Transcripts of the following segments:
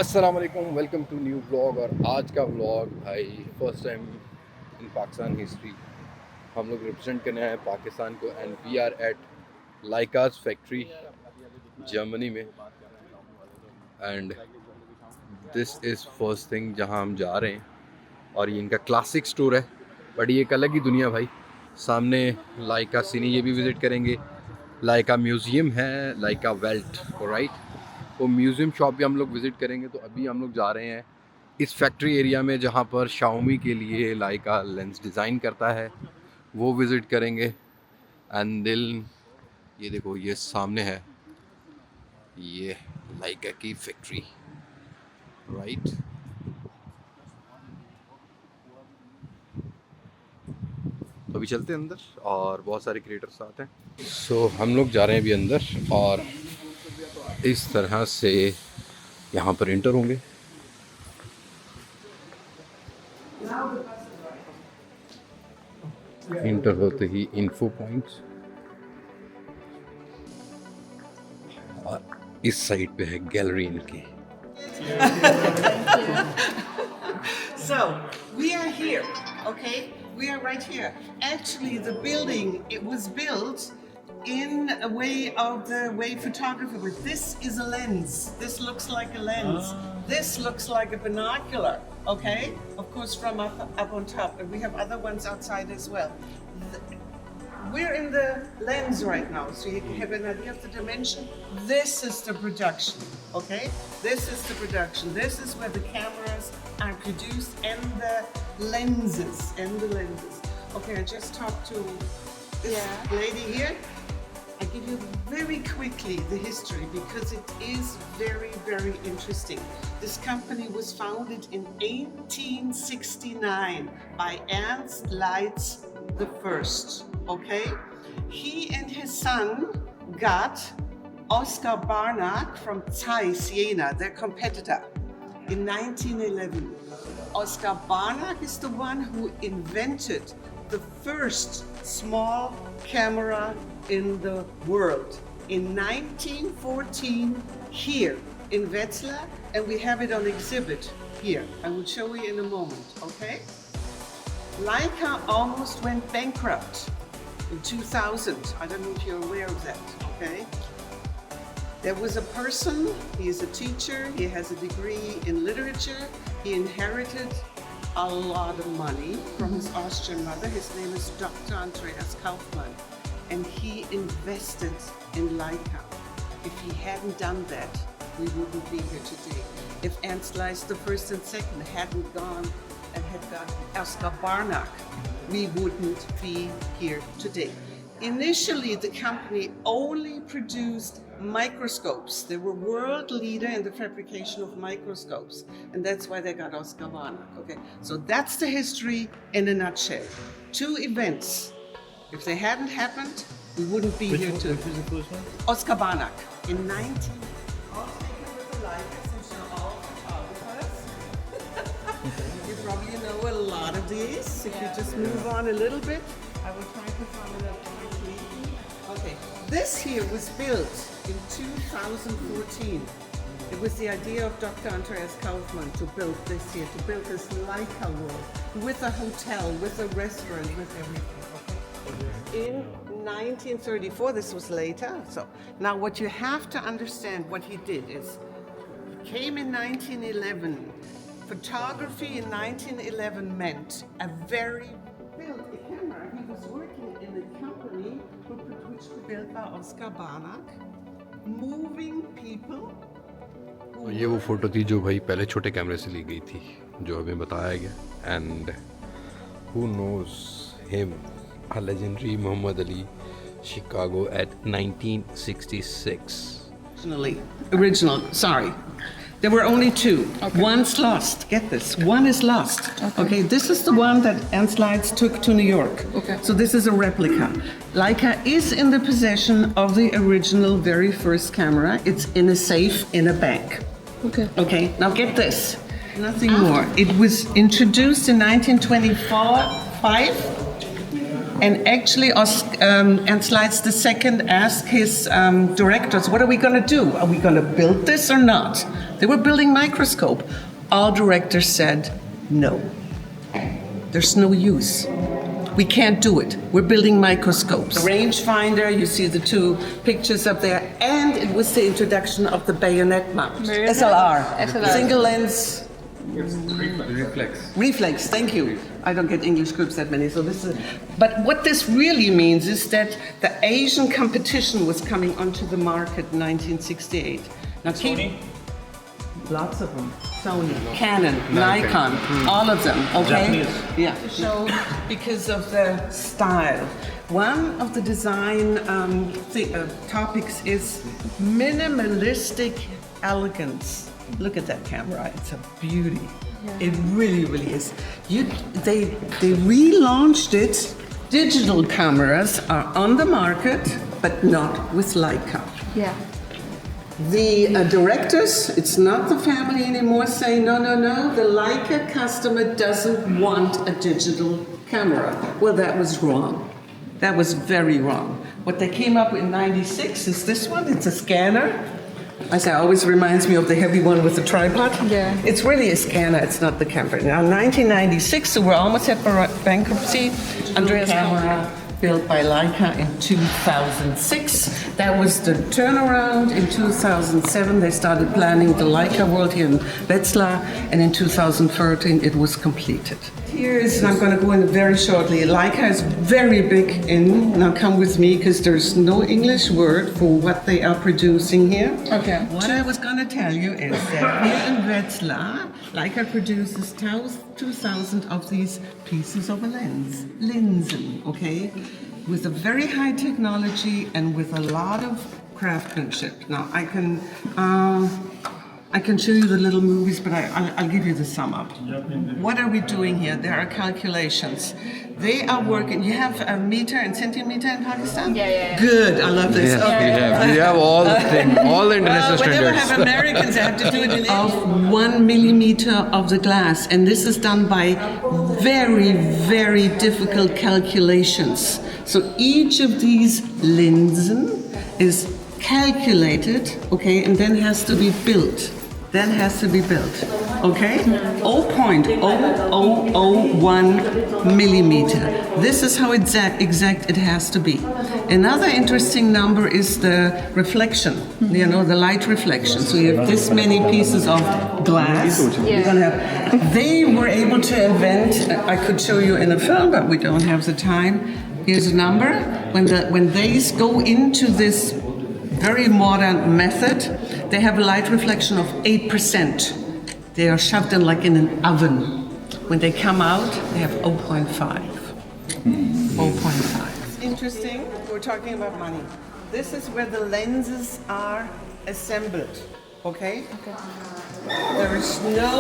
अस्सलाम वालेकुम, welcome to new vlog. और आज का व्लॉग भाई first time in Pakistan history हम लोग रिप्रेजेंट करने आए हैं पाकिस्तान को, and we are at Leica's factory Germany में। And this is first thing जहां हम जा रहे हैं, और ये इनका क्लासिक स्टोर है, बट ये एक अलग ही दुनिया भाई। सामने लाइका सिनी ये भी विज़िट करेंगे, लाइका म्यूज़ियम है, लाइका वेल्ट, राइट। वो म्यूज़ियम शॉप भी हम लोग विज़िट करेंगे। तो अभी हम लोग जा रहे हैं इस फैक्ट्री एरिया में जहाँ पर शाओमी के लिए लाइका लेंस डिज़ाइन करता है, वो विज़िट करेंगे। एंड देन ये देखो, ये सामने है ये लाइका की फैक्ट्री, राइट। तो अभी चलते हैं अंदर, और बहुत सारे क्रिएटर्स साथ हैं। सो हम लोग जा रहे हैं अभी अंदर, और इस तरह से यहाँ पर इंटर होंगे। इंटर होते ही इन्फो पॉइंट्स, और इस साइड पे है गैलरी इनकी। So, we are here, okay? We are right here. Actually, the building, it was built in a way of the way photography, but this is a lens. This looks like a lens. This looks like a binocular, okay? Of course, from up on top, and we have other ones outside as well. We're in the lens right now, so you can have an idea of the dimension. This is the production, okay? This is the production. This is where the cameras are produced, and the lenses, Okay, I just talked to this lady here. I give you very quickly the history because it is very, very interesting. This company was founded in 1869 by LEITZ the first, okay? He and his son got Oscar Barnack from Zeiss, Jena, their competitor, in 1911. Oscar Barnack is the one who invented the first small camera in the world in 1914 here in Wetzlar, and we have it on exhibit here. I will show you in a moment, okay? Leica almost went bankrupt in 2000. I don't know if you're aware of that, okay? There was a person, he is a teacher, he has a degree in literature, he inherited a lot of money from his Austrian mother. His name is Dr. Andreas Kaufmann, and he invested in Leica. If he hadn't done that, we wouldn't be here today. If Ernst Leitz the first and second hadn't gone and had got Oscar Barnack, we wouldn't be here today. Initially, the company only produced microscopes. They were world leader in the fabrication of microscopes, and that's why they got Oscar Barnack. Okay, so that's the history in a nutshell. Two events. If they hadn't happened, we wouldn't be here today. Which is the first one? Oscar Barnack in 19. All taken with the Leica, since you're all photographers. You probably know a lot of these. If you just move on a little bit, I will try to sum it up quickly. Okay, this here was built in 2014. It was the idea of Dr. Andreas Kaufmann to build this here, to build this Leica world with a hotel, with a restaurant, with everything. Okay. In 1934, this was later. So now what you have to understand, what he did is, he came in 1911. Photography in 1911 meant a very built a camera. He was working in a company which was built by Oscar Barnack, moving people. ये वो photo थी जो भाई पहले छोटे कैमरे से ली गई थी, जो हमें बताया गया। And who knows him, a legendary Muhammad Ali, Chicago at 1966. Original, sorry. There were only two. Okay. One's lost. Get this. One is lost. Okay. This is the one that Ernst Leitz took to New York. Okay. So this is a replica. Leica is in the possession of the original, very first camera. It's in a safe in a bank. Okay. Okay. Now get this. Nothing more. It was introduced in 1925, And actually, Ernst Leitz II asked his directors, what are we going to do? Are we going to build this or not? They were building microscope. All directors said, no. There's no use. We can't do it. We're building microscopes. Rangefinder, you see the two pictures up there, and it was the introduction of the bayonet mount. SLR. Single lens. Reflex, thank you. I don't get English groups that many, so this is. But what this really means is that the Asian competition was coming onto the market in 1968. Now, Sony? Lots of them. Sony, Canon, Nikon, all of them, okay? Japanese. Yeah. To show because of the style. One of the design topics is minimalistic elegance. Look at that camera, it's a beauty. Yeah. It really, really is. They relaunched it. Digital cameras are on the market, but not with Leica. Yeah. The directors, it's not the family anymore, say no, the Leica customer doesn't want a digital camera. Well, that was wrong. That was very wrong. What they came up with in '96 is this one, it's a scanner. I say, always reminds me of the heavy one with the tripod. Yeah. It's really a scanner, it's not the camera. Now, 1996, so we're almost at bankruptcy. Andreas camera built by Leica in 2006. That was the turnaround. In 2007, they started planning the Leica World here in Wetzlar, and in 2013, it was completed. Here is, and I'm going to go in very shortly, Leica is very big in, now come with me, because there's no English word for what they are producing here. Okay. What I was going to tell you is that here in Wetzlar, Leica produces 2,000 of these pieces of a lens, Linsen, okay? With a very high technology and with a lot of craftsmanship. Now, I can show you the little movies, but I'll give you the sum up. What are we doing here? There are calculations. They are working. You have a meter and centimeter in Pakistan? Yeah. Good, I love this. Yes, Okay. we have all the things, all the international Whenever I standards. have Americans, I have to do it in of 1 millimeter of the glass, and this is done by very, very difficult calculations. So each of these Linsen is calculated, okay, and then has to be built. Okay? 0.0001 millimeter. This is how exact it has to be. Another interesting number is the reflection, you know, the light reflection. So you have this many pieces of glass. You're gonna have, they were able to invent, I could show you in a film, but we don't have the time. Here's a number. When they go into this very modern method, they have a light reflection of 8%. They are shoved in like in an oven. When they come out, they have 0.5. 0.5. Interesting, we're talking about money. This is where the lenses are assembled, okay? There is no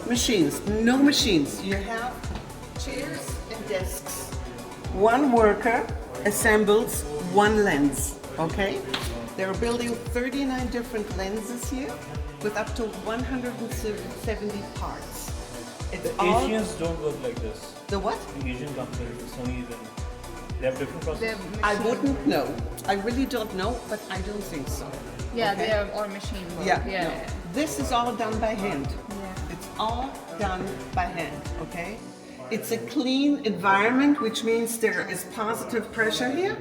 machines. You have chairs and desks. One worker assembles one lens, okay? They're building 39 different lenses here with up to 170 parts. The Asians don't work like this. The what? The Asian companies, Sony, they have different processes. I wouldn't know. I really don't know, but I don't think so. Yeah, Okay. they have all machine work. Yeah. No. This is all done by hand. Yeah. It's all done by hand, okay? It's a clean environment, which means there is positive pressure here.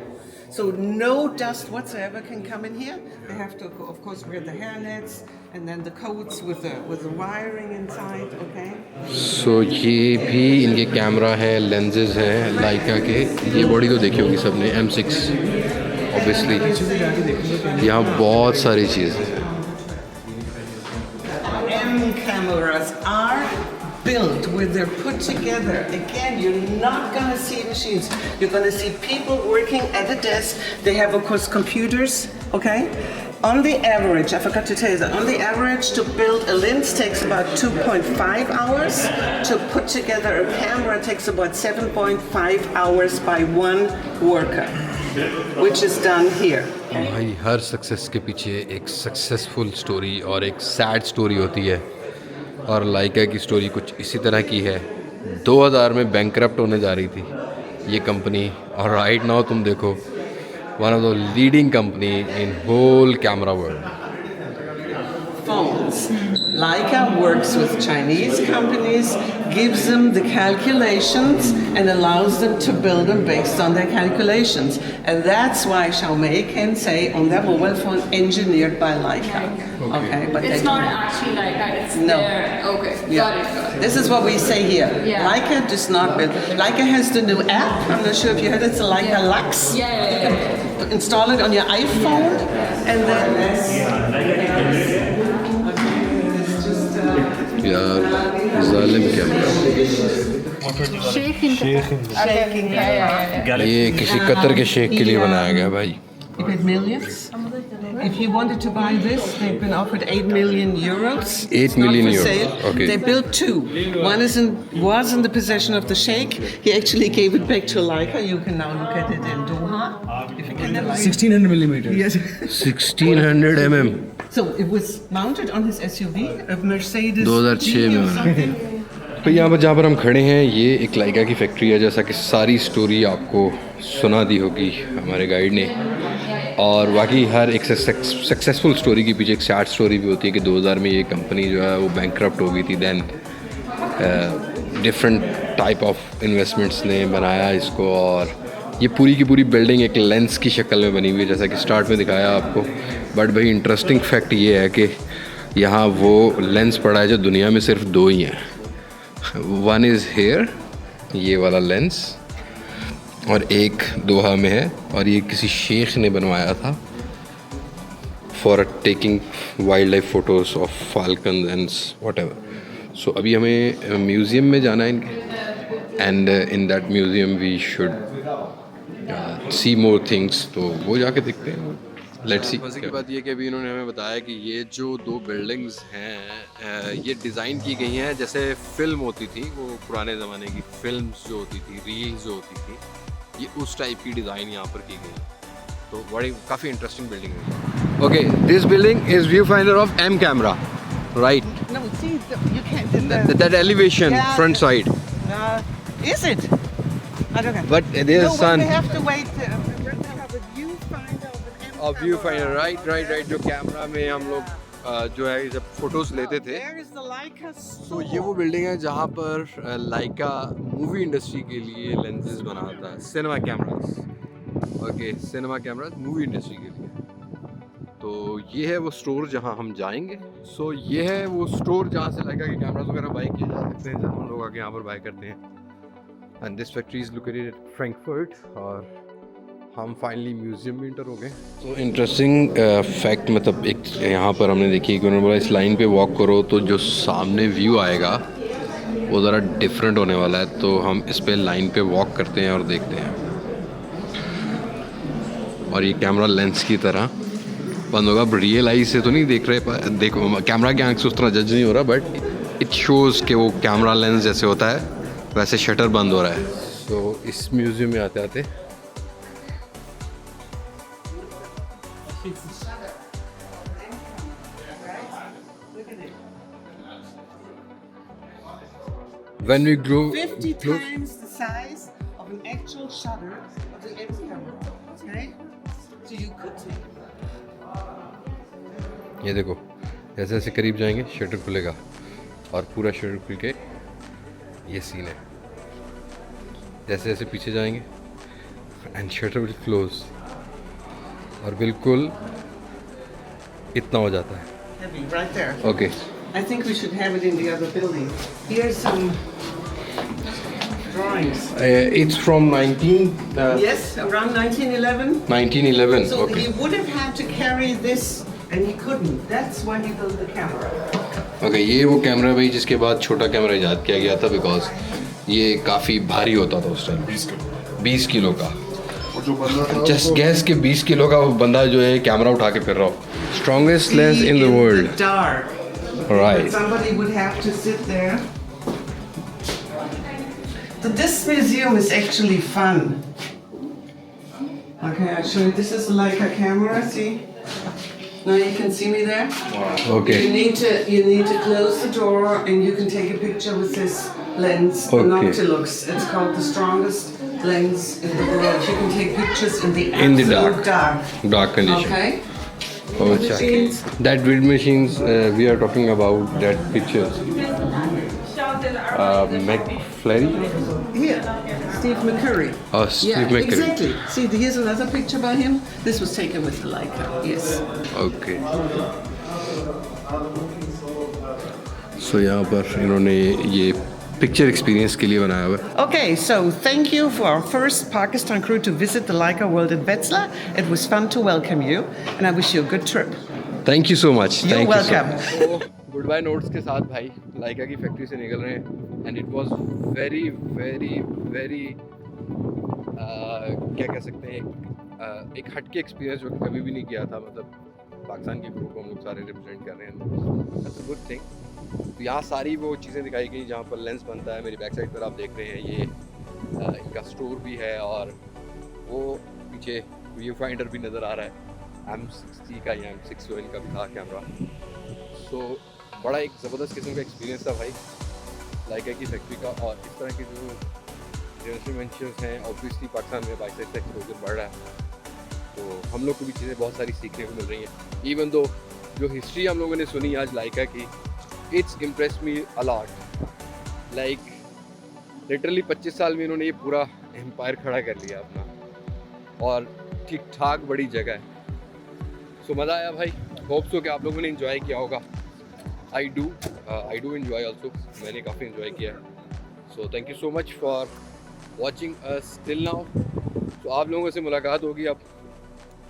So no dust whatsoever can come in here. They have to, of course, wear the hairnets and then the coats with the wiring inside, okay? So ये भी इनके camera है, lenses हैं Leica के. ये body तो देखी होगी सबने, M6 obviously. यहाँ बहुत सारी चीज़ हैं. M cameras are built where they're put together. Again, you're not going to see machines. You're going to see people working at a desk. They have, of course, computers, okay? On the average, I forgot to tell you that, on the average, to build a lens takes about 2.5 hours. To put together a camera takes about 7.5 hours by one worker, which is done here. भाई हर success के पीछे एक successful story और एक sad story होती है, और लाइका की स्टोरी कुछ इसी तरह की है. 2000 में बैंकरप्ट होने जा रही थी, ये कंपनी, और राइट नाउ तुम देखो one of the leading company in hole camera world. Phones. Leica works with Chinese companies, gives them the calculations, and allows them to build them based on their calculations. And that's why Xiaomi can say on their mobile phone, engineered by Leica. Okay, but It's not actually Leica, it's No. their... Okay, Yeah. got it. This is what we say here. Yeah. Leica does not build. Leica has the new app. I'm not sure if you heard it. It's a Leica Lux. Yeah. You can install it on your iPhone, and then it's just यार जालिम camera. Shaking. shaking. Yeah. ये किसी Qatar के शेख के लिए बनाया गया भाई. You paid millions. If you wanted to buy this, they've been offered 8 million euros. 8 It's not million for euros, sale. okay. They built two. One was in the possession of the sheikh. He actually gave it back to Leica. You can now look at it in Doha. If you can like. 1600 millimeters. Yes. 1600 mm. So it was mounted on his SUV, a Mercedes 2006 G में or बना. something. तो यहाँ पर जहाँ पर हम खड़े हैं ये एक लाइका की फैक्ट्री है. जैसा कि सारी स्टोरी आपको सुना दी होगी हमारे गाइड ने, और बाकी हर एक सक्सेसफुल स्टोरी के पीछे एक सैड स्टोरी भी होती है कि 2000 में ये कंपनी जो है वो बैंकरप्ट हो गई थी. Then different type of investments ने बनाया इसको, और ये पूरी की पूरी बिल्डिंग एक लेंस की शक्ल में बनी हुई है जैसा कि स्टार्ट में दिखाया आपको. बट भाई इंटरेस्टिंग फैक्ट ये है कि यहाँ वो लेंस पड़ा है जो दुनिया में सिर्फ दो ही हैं. वन इज़ हेयर, ये वाला लेंस, और एक दोहा में है, और ये किसी शेख ने बनवाया था for taking wild life photos of falcon and whatever. So अभी हमें म्यूज़ियम में जाना है इनके, and in that museum we should see more things. तो वो जाके देखते हैं. Let's see. मज़े की बात ये कि अभी इन्होंने हमें बताया कि ये जो दो बिल्डिंग्स हैं ये डिज़ाइन की गई हैं जैसे फ़िल्म होती थी, वो पुराने ज़माने की फ़िल्म्स जो होती थी, रील्स जो होती थी, ये उस टाइप की डिज़ाइन यहाँ पर की गई. तो बड़ी काफ़ी इंटरेस्टिंग बिल्डिंग है. Okay, this building is view finder of M camera, right? No, see, you can't. That elevation, Yeah. front side. Is it? I don't know. But there's no, sun. we have to wait. We're going to have a viewfinder of an M और view finder, camera. Right. जो camera में हम लोग जो है जब photos लेते थे, There is the Leica तो store. ये वो बिल्डिंग है जहाँ पर लाइका मूवी इंडस्ट्री के लिए लेंसेज बनाता है. Cinema cameras, okay, cinema cameras movie industry के लिए. तो ये है वो स्टोर जहाँ हम जाएंगे. सो ये है वो स्टोर जहाँ से लाइका के कैमरास वगैरह बाय किए जा सकते हैं, जहाँ हम लोग आके यहाँ पर बाय करते हैं. And this factory is located at Frankfurt, और हम फाइनली म्यूज़ियम में इंटर हो गए. तो इंटरेस्टिंग फैक्ट, मतलब एक यहाँ पर हमने देखी कि उन्होंने बोला इस लाइन पे वॉक करो तो जो सामने व्यू आएगा वो ज़रा डिफरेंट होने वाला है. तो हम इस पे लाइन पे वॉक करते हैं और देखते हैं. और ये कैमरा लेंस की तरह बंद होगा. अब रियल आई से तो नहीं देख रहे, देखो कैमरा की आंख से उस तरह जज नहीं हो रहा, बट इट शोज़ कि वो कैमरा लेंस जैसे होता है वैसे शटर बंद हो रहा है. तो इस म्यूज़ियम में आते आते when we grow 50 close, times the size of an actual shutter of the M camera. Okay? So you could take. ये देखो जैसे जैसे करीब जाएंगे शटर खुलेगा, और पूरा शटर खुल के ये सीन है. जैसे जैसे पीछे जाएंगे एंड शटर विल क्लोज, और बिल्कुल इतना हो जाता है. Heavy, right there. Okay, I think we should have it in the other building. Here's some drawings. it's from 19 Yes, around 1911. 1911. So Okay. he would have had to carry this, and he couldn't. That's why he built the camera. Okay, ये वो camera भाई जिसके बाद छोटा camera ईजाद किया गया था, बिकॉज ये काफ़ी भारी होता था उस टाइम. 20 किलो का. जस्ट गैस के 20 किलो का वो बंदा जो है कैमरा उठा के फिर रहा हो. Strongest lens in the world. Dark. Right. Somebody would have to sit there. So this museum is actually fun. Okay, I'll show you. This is like a camera. See? Now you can see me there. Okay, You need to close the door, and you can take a picture with this lens. Okay. Not d-lux. It's called the strongest lens in the world. You can take pictures in the In the absolute dark. Dark condition. Okay. Oh, Machines. that drill machines we are talking about, that pictures. McFlurry? Here, Steve McCurry. Oh, Steve McCurry. Exactly. See, here's another picture by him. This was taken with the Leica. Yes. Okay. So यहाँ पर इन्होंने ये picture experience के लिए बनाया हुआ है. Okay, so thank you for our first Pakistan crew to visit the Leica World in Wetzlar. It was fun to welcome you, and I wish you a good trip. Thank you so much. You're welcome. Good bye notes के साथ भाई लाइका की factory से निकल रहे हैं and it was very very very क्या कह सकते हैं एक हटके एक्सपीरियंस जो कभी भी नहीं किया था. मतलब पाकिस्तान की ग्रुप को हम लोग सारे रिप्रेजेंट कर रहे हैं. That's a good thing. तो यहाँ सारी वो चीज़ें दिखाई गई जहाँ पर लेंस बनता है. मेरी बैक साइड पर आप देख रहे हैं ये इनका स्टोर भी है और वो पीछे व्यू फाइंडर भी नज़र आ रहा है. M60 का या M60 इनका भी था कैमरा. सो बड़ा एक ज़बरदस्त किस्म का एक्सपीरियंस था भाई लाइका की फैक्ट्री का. और इस तरह के जो इंटरनेशनल वेंचर्स हैं ऑब्वियसली पाकिस्तान में बाइक से एक्सपोजर बढ़ रहा है. तो हम लोग को भी चीज़ें बहुत सारी सीखने को मिल रही हैं. इवन दो जो हिस्ट्री हम लोगों ने सुनी आज लाइका की, it's impress me a lot. Like literally 25 साल में इन्होंने ये पूरा एम्पायर खड़ा कर लिया अपना और ठीक ठाक बड़ी जगह है. सो मज़ा आया भाई. होप सो कि आप लोगों ने इन्जॉय किया होगा. I do enjoy also. मैंने काफ़ी इन्जॉय किया है. So thank you so much for watching us till now. तो आप लोगों से मुलाकात होगी अब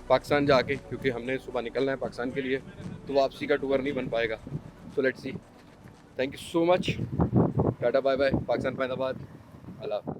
पाकिस्तान जाके, क्योंकि हमने सुबह निकलना है पाकिस्तान के लिए, तो वापसी का टूर नहीं बन पाएगा. So let's see. Thank you so much. टाटा बाय बाय. पाकिस्तान फैज़ाबाद. अल्लाह.